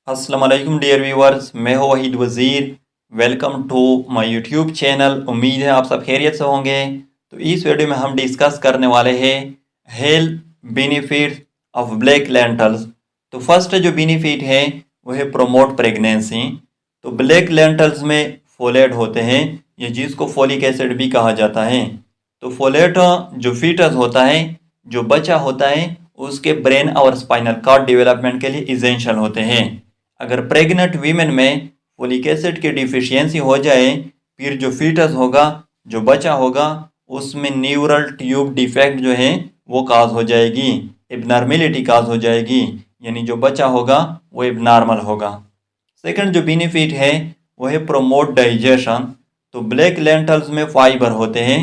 अस्सलाम वालेकुम dear viewers, मैं हूं Waheed Wazir. Welcome to my YouTube channel. उम्मीद है आप सब खैरियत से होंगे। तो इस वीडियो में हम डिस्कस करने वाले हैं health benefits of black lentils. तो फर्स्ट जो बेनिफिट है वो है प्रोमोट प्रेगनेंसी। तो ब्लैक लेंटल्स में फोलेट होते हैं, ये जिसको फोलिक एसिड भी कहा जाता है। तो फोलेट जो फीटस होता है, जो बच्चा होता है, उसके ब्रेन और स्पाइनल कॉर्ड डेवलपमेंट के लिए इसेंशियल होते हैं। अगर प्रेग्नेंट वीमेन में फोलिक एसिड की डिफिशियंसी हो जाए, फिर जो फीटस होगा, जो बच्चा होगा, उसमें न्यूरल ट्यूब डिफेक्ट जो है वो काज हो जाएगी, एबनॉर्मेलिटी काज हो जाएगी, यानी जो बच्चा होगा वो एबनॉर्मल होगा। सेकंड जो बेनिफिट है वो है प्रोमोट डाइजेशन। तो ब्लैक लेंटल्स में फाइबर होते हैं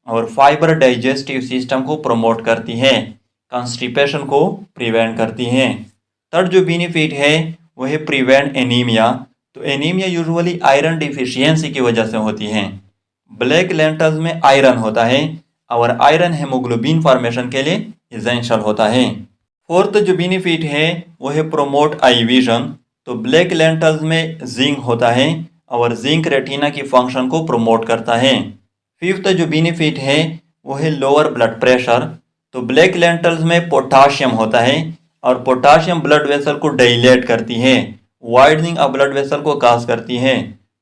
और फाइबर डाइजेस्टिव सिस्टम को प्रमोट करती है, कॉन्स्टिपेशन को प्रिवेंट करती हैं। थर्ड जो बेनिफिट है वो है प्रिवेंट एनीमिया। तो एनीमिया यूजुअली आयरन डिफिशियंसी की वजह से होती है। ब्लैक लेंटल्स में आयरन होता है और आयरन हेमोग्लोबिन फॉर्मेशन के लिए इसेंशियल होता है। फोर्थ जो बेनिफिट है वो है प्रोमोट आई विजन। तो ब्लैक लेंटल्स में जिंक होता है और जिंक रेटिना की फंक्शन को प्रोमोट करता है। फिफ्थ जो बेनिफिट है वो है लोअर ब्लड प्रेशर। तो ब्लैक लेंटल्स में पोटाशियम होता है और पोटाशियम ब्लड वेसल को डाइलेट करती है, वाइडनिंग ऑफ ब्लड वेसल को काज करती है।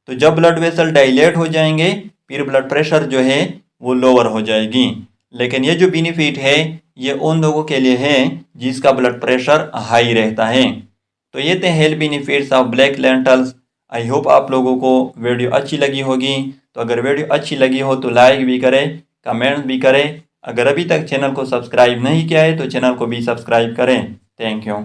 तो जब ब्लड वेसल डाइलेट हो जाएंगे, फिर ब्लड प्रेशर जो है वो लोअर हो जाएगी। लेकिन ये जो बेनिफिट है ये उन लोगों के लिए है जिसका ब्लड प्रेशर हाई रहता है। तो ये थे health benefits of black lentils. I hope आप लोगों को वीडियो अच्छी लगी होगी। तो अगर वीडियो अच्छी लगी हो तो लाइक भी करें, कमेंट भी करें। अगर अभी तक चैनल को सब्सक्राइब नहीं किया है तो चैनल को भी सब्सक्राइब करें। Thank you.